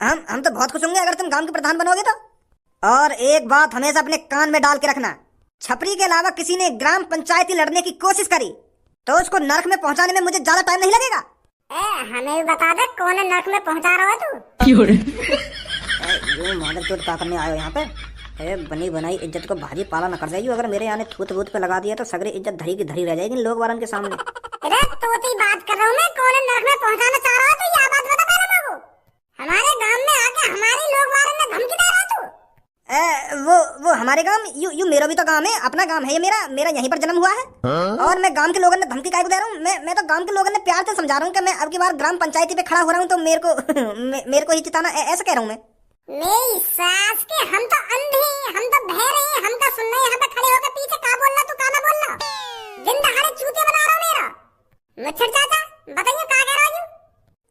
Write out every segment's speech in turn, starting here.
हम तो बहुत खुश होंगे अगर तुम गांव के प्रधान बनोगे तो। और एक बात हमेशा अपने कान में डाल के रखना, छपरी के अलावा किसी ने ग्राम पंचायती लड़ने की कोशिश करी तो उसको नरक में पहुंचाने में मुझे ज्यादा टाइम नहीं लगेगा। हमें भी बता दे कौन नरक में पहुंचा रहा है तू। यो मादर चोट क्या करने आयो यहाँ पे? बनी बनाई इज्जत को भाजी पाला न कर जाइयो। अगर मेरे यहाँ थूत बूत पे लगा दिया तो सगरी इज्जत धरी की धरी रह जाएगी लोग वारन के सामने। अरे तोती बात कर रहा हूँ मैं, कौन नरक में पहुंचाना चाह रहा है तू? यह बात बता पहले मेरे को। हमारे गांव में आके हमारी लोग वारन में धमकी दे रहा है तू। वो हमारे गांव, यू मेरा भी तो गांव है, अपना गांव है ये मेरा यहीं पर जन्म हुआ है। और मैं गांव के लोगों ने धमकी काहे को दे रहा हूँ? मैं तो गांव के लोगों ने प्यार से समझा रहा हूँ कि मैं अब की बार ग्राम पंचायती पे खड़ा हो रहा हूँ तो मेरे को ही जिताना, ऐसा कह रहा हूँ मैं। मेरी सास के हम तो अंधे हैं, हम तो बहरे हैं, हम तो सुन रहे हैं। यहाँ पे खड़े होकर पीछे का बोल रहा तू, का ना बोल रहा? दिन दहाड़े चूतिया बना रहा हूँ मेरा। मुच्छर चाचा बताइए का कह रहा है?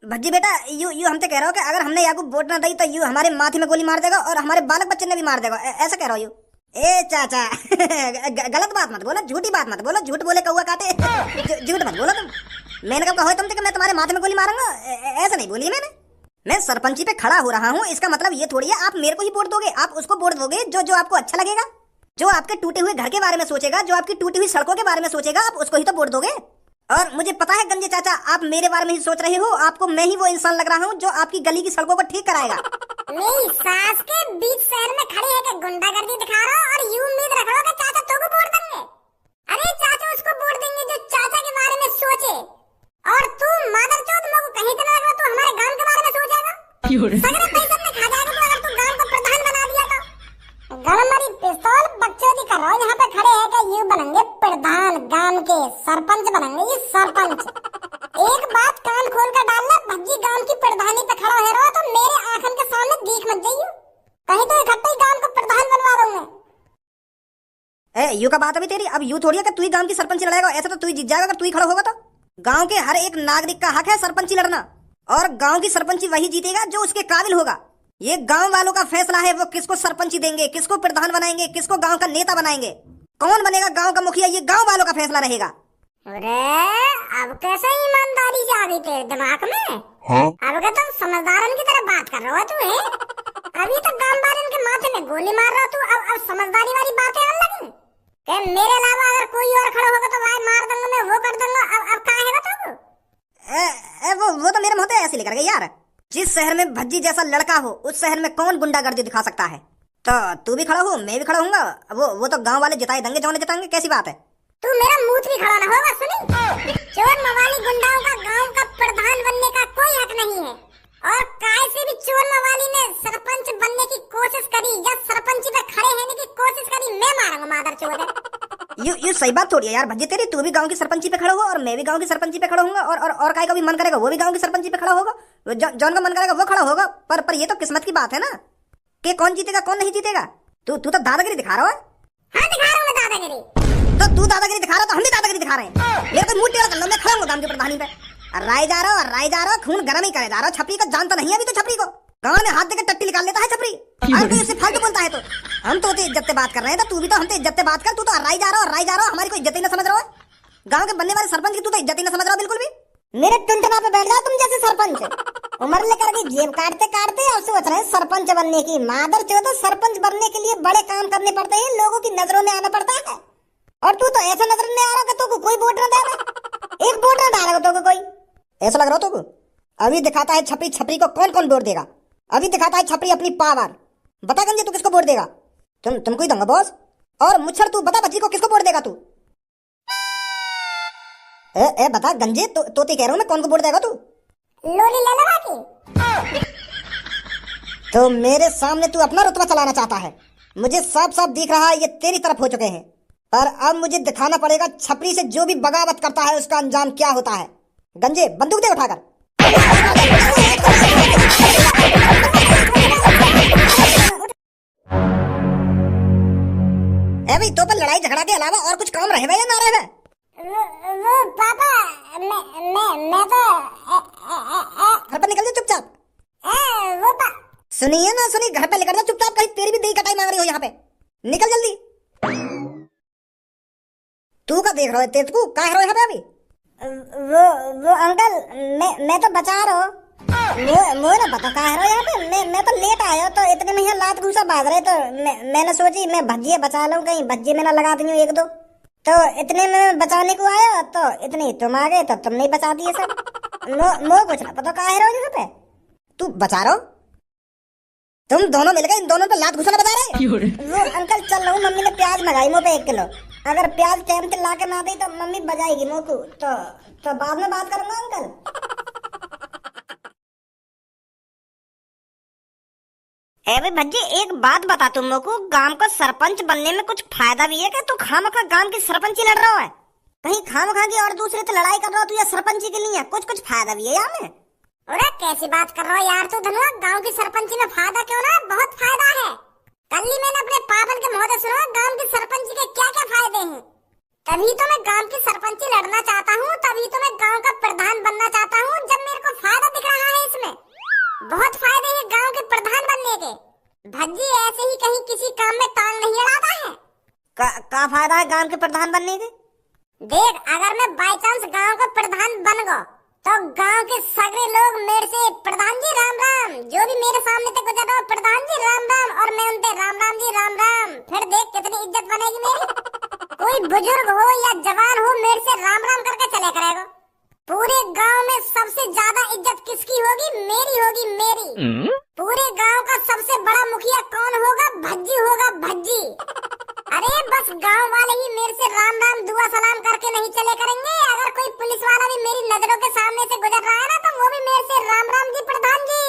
भज्जी बेटा यू हमसे कह रहा हो कि अगर हमने याकूब वोट ना दी तो यू हमारे माथे में गोली मार देगा और हमारे बालक बच्चे ने भी मार देगा, ऐसा कह रहा हो यू? ए चाचा गलत बात मत बोलो, झूठी बात मत बोलो, झूठ बोले कौवा काटे। झूठ मत बोलो तुम। मैंने कब कहा तुमसे कि मैं तुम्हारे माथे में गोली मारूंगा? ऐसा नहीं बोली मैंने। मैं सरपंची पे खड़ा हो रहा हूँ, इसका मतलब ये थोड़ी है आप मेरे को ही वोट दोगे। आप उसको वोट दोगे जो आपको अच्छा लगेगा, जो आपके टूटे हुए घर के बारे में सोचेगा, जो आपकी टूटी हुई सड़कों के बारे में सोचेगा, आप उसको ही तो वोट दोगे। और मुझे पता है गंजे चाचा आप मेरे बारे में ही सोच रहे हो, आपको मैं ही वो इंसान लग रहा हूँ जो आपकी गली की सड़कों को ठीक कराएगा। मेरी सास के बीच शहर में खड़े है कि गुंडागर्दी दिखा रहा हो और यूं उम्मीद रख रहा हो कि चाचा तुमको वोट देंगे। अरे चाचा उसको वोट देंगे जो चाचा के बारे में सोचे। और तू मादरचोद मेरे को कहीं तो ना लगा तू हमारे गांव के बारे में सोचेगा। सगरे पैसे में खा जाएगा तू अगर तू गांव को प्रधान बना दिया तो। गलमरी पिस्तौल बकचोदी कर रहा हो, यहाँ पे खड़े है कि यू बनेंगे प्रधान, गांव के सरपंच बनेंगे ये सरपंच। एक बात कान खोल कर डालना, भज्जी गांव की प्रधानी पे खड़ा है रहा तो मेरे आंखन के सामने दिख मत जाइयो, कहीं तो इकट्ठे ही गांव को प्रधान बनवा दूंगा। यू का बात अभी तेरी, अब यू थोड़ी है कि तू ही गांव की सरपंची लड़ेगा, ऐसा तो तू ही जीत जाएगा अगर तू ही खड़ा होगा तो। गांव के हर एक नागरिक का हक है सरपंची लड़ना, और गांव की सरपंची वही जीतेगा जो उसके काबिल होगा। ये गांव वालों का फैसला है वो किसको सरपंची देंगे, किसको प्रधान बनाएंगे, किसको गांव का नेता बनाएंगे, कौन बनेगा गांव का मुखिया, ये गांव वालों का फैसला रहेगा। अरे अब कैसे ईमानदारी से आ गई तेरे दिमाग में? अब क्या तुम समझदारन की तरह बात कर रहा है तू है? अभी तो गांव वालों के माथे में गोली मार रहा तू, अब समझदारी वाली बातें आने लगी कि मेरे अलावा अगर कोई और खड़ा होगा तो भाई मार दूंगा मैं, वो कर दूंगा। अब कहाँ है तू? वो तो मेरे मुंह पे ऐसे लेकर गई यार। जिस शहर में भज्जी जैसा लड़का हो उस शहर में कौन गुंडागर्दी दिखा सकता है? तो तू भी खड़ा हो, मैं भी खड़ा होऊंगा, वो तो गांव वाले जिताए देंगे, जौने जिताएंगे, कैसी बात है? तू मेरा मुंह भी खड़ा ना होगा सुनी। चोर मवाली गुंडाओं का गांव का प्रधान बनने का कोई हक नहीं है। और काय से भी चोर मवाली ने सरपंच बनने की कोशिश करी या सरपंची पे खड़े रहने की कोशिश करी, मैं मारूंगा मादर चोर। यू सही बात थोड़ी है यार भज्जी तेरी। तू भी गांव की सरपंची पे खड़ा हो और मैं भी गांव की सरपंची पे खड़ा होऊंगा, और काय का भी मन करेगा वो भी गांव की सरपंची पे खड़ा होगा, जौन का मन करेगा वो खड़ा होगा। पर ये तो किस्मत की बात है ना कि कौन जीतेगा कौन नहीं जीतेगा। तू तो दादागिरी दिखा रहा है। हाँ दिखा रहा हूँ दादागिरी। तो तू दादागिरी दिखा रहा तो हम भी दादागिरी दिखा रहे हैं। मेरे को मुंह टेढ़ा कर लो, मैं खड़ा हूँ गांव की प्रधानी पे। राय जा रहा हो, खून गर्म ही करे जा रहा हो। छपरी को जानता नहीं है अभी तो, छपरी को गांव में हाथ देकर टट्टी निकाल लेता है छपरी। अगर तू इससे फालतू बोलता है तो हम तो इज्जत से बात कर रहे हैं, तो तू भी तो हमसे इज्जत से बात कर। तू तो राय जा रहा हो, हमारी कोई इज्जत ही ना समझ रहा है। गांव के बनने वाले सरपंच की तू तो इज्जत ही ना समझ रहा बिल्कुल भी। मेरे टुंटना पे बैठ जाओ तुम जैसे सरपंच। उम्र लेकर के जेब काटते काटते अब सोच रहे हैं सरपंच बनने की। मादर चोदो, सरपंच बनने के लिए बड़े काम करने पड़ते हैं, लोगों की नजरों में आना पड़ता है। और तू तो ऐसा नजर में आ रहा कि तुमको कोई वोट न देगा, एक वोट न डालेगा तुमको कोई, ऐसा लग रहा हो तुमको। अभी दिखाता है छपरी को कौन कौन वोट देगा। अभी दिखाता है छपरी अपनी पावर। बता गंजे तू किसको वोट देगा? तुमको ही दूंगा बॉस। और मुच्छर तू बता बच्ची को किसको वोट देगा तू? ए बता गंजे, तो कह रहा हूं मैं, कौन को वोट देगा तू? लोली ललवा की। तो मेरे सामने तू अपना रुतबा चलाना चाहता है। मुझे साफ साफ दिख रहा है ये तेरी तरफ हो चुके हैं, पर अब मुझे दिखाना पड़ेगा छपरी से जो भी बगावत करता है उसका अंजाम क्या होता है। गंजे बंदूक दे उठाकर। भाई तो पर लड़ाई झगड़ा के अलावा और कुछ काम रहे या ना रहे? वो पापा मैं तो घर पर निकल जाओ चुपचाप। सुनिए ना सुनी, घर पे निकल जाओ चुपचाप, कहीं तेरी भी दही कटाई मांग रही हो यहाँ पे। निकल जल्दी। तू का देख रहा है? तेरे को क्या है यहाँ पे अभी? वो अंकल मैं तो बचा रहा हूँ। मुझे ना पता कहाँ है यहाँ पे। मैं तो लेट आया तो इतने में यहाँ लात घूसा बाज रहे, तो मैंने सोची मैं भज्जियाँ बचा लूं, कहीं भज्जी में ना लगा दी हूँ एक दो। तो इतने में मैं बचाने को आया तो इतने ही तुम आ गए, तो तुमने ही बचा दिए सब। मुझे कुछ ना पता कहाँ है यहाँ पे। तू बचा रहा हो, तुम दोनों मिलकर इन दोनों पे लात घुसाना बता रहे। वो अंकल चल रहा हूँ, मम्मी ने प्याज मंगाई मुँह पे 1 किलो। अगर प्याज टाइम से ला के ना दी तो मम्मी बजाएगी मुँह को। तो बाद में बात करूंगा अंकल। ए भज्जी एक बात बता, तुम लोग को गांव का सरपंच बनने में कुछ फायदा भी है क्या? तू खामखा गांव की सरपंची लड़ रहा है, कहीं खामखा की और दूसरे से लड़ाई कर रहा हो तू, या सरपंची के लिए कुछ फायदा भी है यहाँ में? अरे कैसी बात कर रहा हो यार तू धनुआ, गांव की सरपंची में फायदा क्यों ना, बहुत फायदा है। कल ही मैंने अपने पापन के मुंह से सुना गांव की सरपंची के क्या क्या फायदे हैं। तभी तो मैं गांव की सरपंची लड़ना चाहता हूँ, तभी तो मैं गांव का प्रधान बनना चाहता हूँ, जब मेरे को फायदा दिख रहा है इसमें। बहुत फायदे हैं गांव के प्रधान बनने के। भज्जी ऐसे ही कहीं किसी काम में टांग नहीं अड़ाता है। का फायदा है गांव के प्रधान बनने के? देख, अगर मैं बाई चांस गांव का प्रधान बन गया तो गांव के सगरे लोग मेरे से प्रधान जी राम राम, जो भी मेरे सामने से गुजर रहा हो प्रधान जी राम राम, और मैं उनसे राम राम जी राम राम। फिर देख कितनी इज्जत बनेगी मेरी। कोई बुजुर्ग हो या जवान हो मेरे से राम राम करके चले करेगा। पूरे गांव में सबसे ज्यादा इज्जत किसकी होगी? मेरी होगी, मेरी। पूरे गांव का सबसे बड़ा मुखिया कौन होगा? भज्जी होगा, भज्जी। अरे बस गांव वाले ही मेरे से राम राम दुआ सलाम करके नहीं चले करेंगे। अगर कोई पुलिस वाला भी मेरी नजरों के सामने से गुजर रहा है ना, तो वो भी मेरे से राम राम जी प्रधान जी।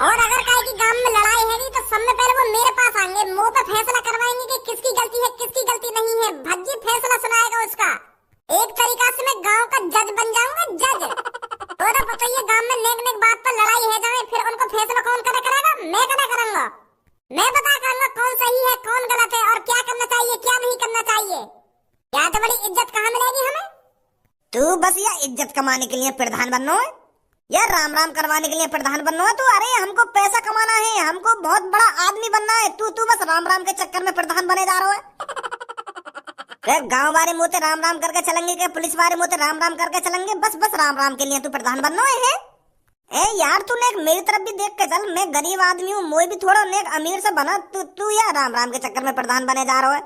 और अगर कहीं की गांव में लड़ाई है तो सबसे पहले वो मेरे पास आएंगे, मुंह पे फैसला करवाएंगे कि किसकी गलती है किसकी गलती नहीं है। भज्जी फैसला सुनाएगा उसका। एक तरीका से मैं गांव का जज बन जाऊंगा, जज। तो बताइए गांव में नेक नेक बात पर लड़ाई है जाए, फिर उनको फैसला कौन करेगा? मैं करूंगा। मैं बता करूंगा कौन सही है कौन गलत है और क्या करना चाहिए क्या नहीं करना चाहिए। क्या तो बड़ी इज्जत कहाँ मिलेगी हमें? तू बस या इज्जत कमाने के लिए प्रधान बनना है या राम राम करवाने के लिए प्रधान बनना है? तू अरे हमको पैसा कमाना है, हमको बहुत बड़ा आदमी बनना है। तू बस राम राम के चक्कर में प्रधान बने जा रहा है। गाँव वाले मुँह से राम राम करके चलेंगे क्या पुलिस वाले मुँह से राम राम करके चलेंगे? बस राम राम के लिए तू प्रधान बनना है। ए यार तू नेक मेरी तरफ भी देख के चल, मैं गरीब आदमी हूँ, मोई भी थोड़ा नेक अमीर से बना। तू या राम राम के चक्कर में प्रधान बने जा रहा है।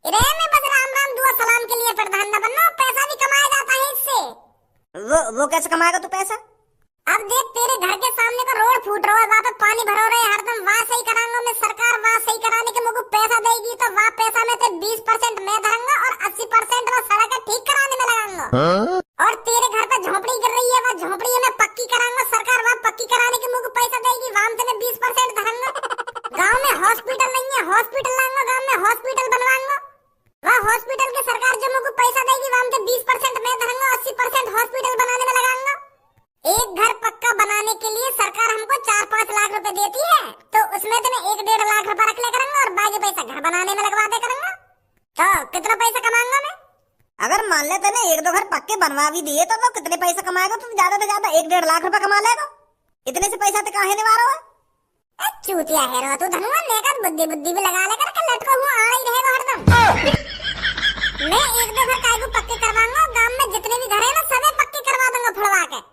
अरे मैं बस राम राम दुआ सलाम के लिए प्रधान न बनना, पैसा भी कमाया जाता है इससे। वो कैसे कमाएगा तू पैसा? अब देख तेरे घर के सामने का रोड फूट रहा है, वहाँ पे पानी भरो रहे हरदम, वहाँ सही कराऊंगा मैं। सरकार वहाँ सही कराने के मुझको पैसा देगी तो वहाँ पैसा में से 20% मैं धरूंगा और 80% वो सड़क ठीक कराने में लगाऊंगा। और तेरे घर पे झोपड़ी गिर रही है, वह झोपड़ी मैं पक्की कराऊंगा, सरकार वहाँ पक्की कराने के मुझको पैसा देगी, वहाँ से मैं 20% धरूंगा। गाँव में हॉस्पिटल नहीं है, हॉस्पिटल लाऊंगा, गाँव में हॉस्पिटल बनवाऊंगा, वह हॉस्पिटल की सरकार जो मुझको पैसा देगी वहाँ से 20% मैं धरूंगा, 80% हॉस्पिटल बनाने में लगाऊंगा। एक घर पक्का बनाने के लिए सरकार हमको 4-5 लाख रुपए देती है, तो उसमें तो मैं 1-1.5 लाख रुपए रख ले करूंगा और बाकी पैसा घर बनाने में लगवा दे करूंगा। तो कितना पैसा कमाऊंगा मैं? अगर मान लेते ना 1-2 घर पक्के बनवा भी दिए तो कितने पैसा कमाएगा? तो ज्यादा से ज्यादा 1-1.5 लाख रुपए कमा लेगा। इतने से पैसा तो कहाँ है वाला है? चूतिया है रो तू धनुआ, लेकर बुद्धि भी लगा लेकर के लटको हूँ आ ही रहेगा हरदम। मैं 1-2 घर काय को पक्के करवाऊंगा, गांव में जितने भी घर है ना सभी पक्के करवा दूंगा फुड़वा के।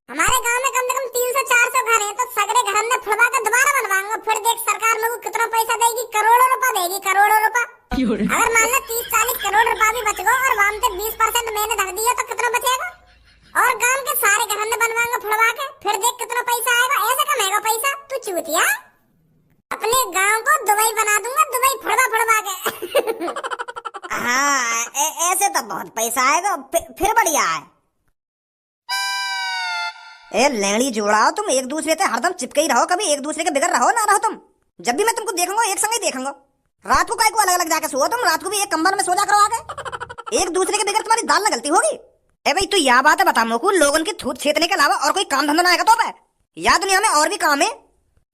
हमारे गांव में कम से कम 300-400 घर है, तो सगरे घर हमने फुड़वा के दोबारा बनवाऊंगा। फिर देख सरकार मुझको कितना पैसा देगी, करोड़ों रुपए देगी, करोड़ों रुपए। अगर मान लो 30-40 करोड़ रुपए भी बच गए और वहाँ से 20% मैंने धर दिया तो कितना बचेगा? और गांव के सारे घर हमने बनवाऊंगा फुड़वा के, फिर देख कितना पैसा आएगा। ऐसे कमाएगा पैसा तू चूतिया। अपने गांव को दुबई बना दूंगा, दुबई फुड़वा के। हाँ ऐसे तो बहुत पैसा आएगा, फिर बढ़िया है। ए लेंगड़ी जोड़ाओ, तुम एक दूसरे से हरदम चिपके ही रहो, कभी एक दूसरे के बिगड़ रहो ना रहो तुम। जब भी मैं तुमको देखूंगा एक संग ही देखूंगा। रात को काय को अलग अलग जाके सोओ तुम, रात को भी एक कंबल में सो जा करो आगे। एक दूसरे के बिगड़ तुम्हारी दाल न गलती होगी। ए भाई तू यह बात है बता मोकू, लोगों की थूत छेदने के अलावा और कोई काम धंधा ना आएगा तो? या दुनिया में और भी काम है,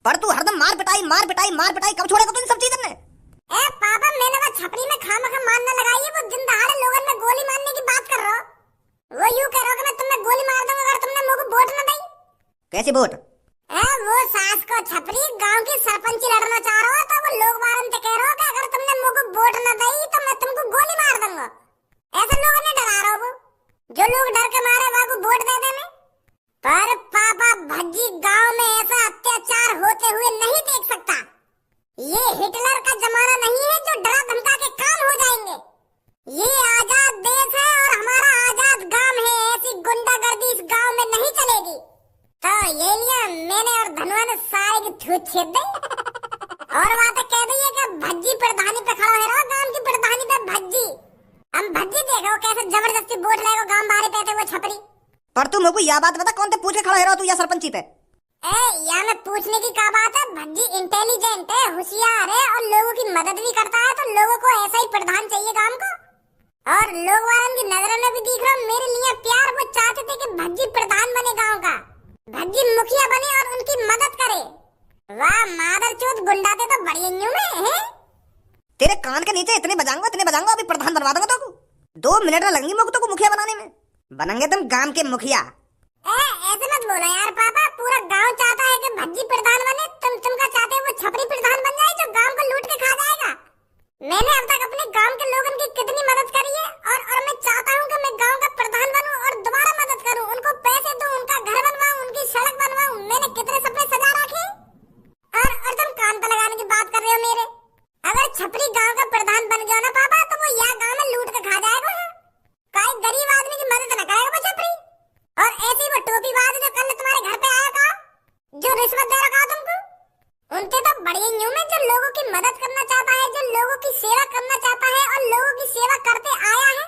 पर तू हरदम मार पिटाई कब छोड़ेगा तू इन सब चीजों में? ए पापा मैंने वो छपरी में खामखा मारने लगाई है, वो दिन दहाड़े लोगों में गोली मारने की बात कर रहा हो। वो यूं कह रहा हो कि मैं तुम्हें गोली मार दूंगा अगर तुमने मुझको वोट न दी। कैसी वोट? वो सास को छपरी गांव की सरपंची लड़ना चाह रहा हो, तो वो लोग वारन से कह रहा हो कि अगर तुमने मुझको वोट न दी तो मैं तुमको गोली मार दूंगा। ऐसे लोगों ने डरा रहा हो, जो लोग डर के मारे वो वोट दे देने। पर भज्जी गांव में ऐसा अत्याचार होते हुए नहीं देख सकता। ये हिटलर का जमाना नहीं है जो डरा धमका के काम हो जाएंगे। ये आजाद देश है और हमारा आजाद गांव है। ऐसी गुंडागर्दी इस गांव में नहीं चलेगी। तो ये लिया मैंने और धनवा ने सारे की थूत छेद दी और बात कह दी है कि भज्जी प्रधानी पे खड़ा है रहा, गांव की प्रधानी पे भज्जी। हम भज्जी देखो कैसे जबरदस्ती वोट लेगा गांव बाहर पैसे वो छपरी। पर तू मेरे को यह बात बता, कौन ते पूछ के खड़ा है रहा तू या सरपंची पे? या में पूछने की क्या बात है, भज्जी इंटेलिजेंट है, होशियार है और लोगों की मदद भी करता है। तो लोगों को ऐसा ही प्रधान चाहिए गांव को। और लोग वालों की नजरों में भी दिख रहा मेरे लिए प्यार। वो चाहते थे कि भज्जी प्रधान बने गांव का, भज्जी मुखिया बने और उनकी मदद करे। वाह मादरचोद गुंडा थे तो बड़ी न्यू में है। तेरे कान के नीचे इतने बजाऊंगा अभी प्रधान बनवा दूंगा तो 2 मिनट लगेंगे मुझको तो मुखिया बनाने में। बनेंगे तुम गांव के मुखिया। ऐसे मत बोलो यार पापा, पूरा गांव चाहता है कि भज्जी प्रधान बने। तुम क्या चाहते हो वो छपरी प्रधान बन जाए जो गांव को लूट के खा जाएगा? मैंने अब तक अपने गांव के लोगों की कितनी मदद करी है और मैं चाहता हूँ कि मैं गांव का प्रधान बनूं और दोबारा मदद करूं, उनको पैसे दूं, उनका घर बनवाऊं, उनकी सड़क बनवाऊं। मैंने कितने सपने सजा रखे और तुम कान पे लगाने की बात कर रहे हो मेरे। अगर छपरी गांव का प्रधान बन गया ना पापा तो वो यहाँ गांव में लूट के खा जाएगा। कोई गरीब आदमी की मदद न करेगा वो छपरी। और ऐसे ही वो टोपीबाज जो कल तुम्हारे घर पे आया था, जो रिश्वत दे रखा तुमको, उनके तो बड़ी न्यू में जो लोगों की मदद करना चाहता है, जो लोगों की सेवा करना चाहता है और लोगों की सेवा करते आया है।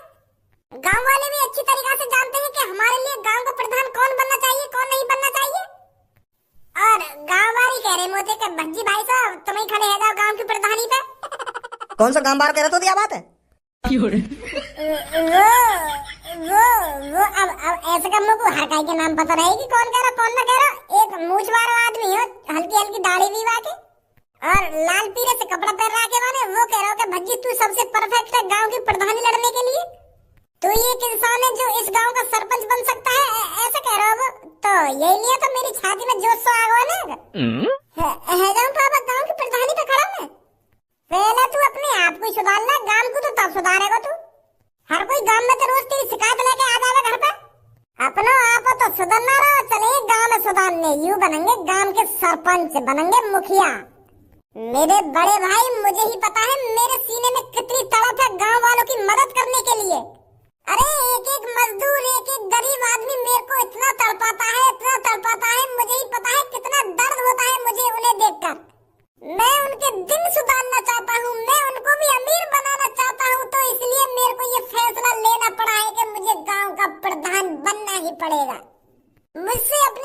गांव वाले भी अच्छी तरीके से जानते हैं कि हमारे लिए गांव का प्रधान कौन बनना चाहिए कौन नहीं बनना चाहिए। और गांव वाले कह रहे मोते कि भज्जी भाई साहब तुम ही खड़े है जाओ गांव की प्रधानी पे। कौन सा गांव बाहर कह रहे तो क्या बात है? वो अब ऐसे का मुझको हर काई के नाम पता रहेगी कौन कह रहा कौन ना कह रहा। एक मूछ वाला आदमी हो, हल्की हल्की दाढ़ी भी वाके और लाल पीले से कपड़ा पहन रहा के माने वो कह रहा हो कि भज्जी तू सबसे परफेक्ट है गांव की प्रधानी लड़ने के लिए। तू एक इंसान है जो इस गांव का सरपंच बन सकता है, ऐसे कह रहा हो। तो यही लिए तो मेरी छाती में जोश आ गया ना। है जाऊं पापा गांव की प्रधानी पे खड़ा मैं। पहले तू अपने आप को सुधार ले, गांव को तो तब सुधारेगा तू। हर कोई गांव में तो रोज तेरी शिकायत लेके आ जाएगा घर पे। अपना आप तो सुधरना रहो, चले गांव में सुधारने। यू बनेंगे गांव के सरपंच, बनेंगे मुखिया। मेरे बड़े भाई मुझे ही पता है मेरे सीने में कितनी तड़प है गांव वालों की मदद करने के लिए। अरे एक एक मजदूर, एक एक गरीब आदमी मेरे को इतना तड़पाता है, इतना तड़पाता है। मुझे ही पता है कितना दर्द होता है मुझे उन्हें देखकर। मैं उनके दिन सुधारना चाहता हूँ, मैं उनको भी अमीर बनाना चाहता हूँ। तो इसलिए मेरे को ये फैसला लेना पड़ा है कि मुझे गांव का प्रधान बनना ही पड़ेगा। मुझसे अपने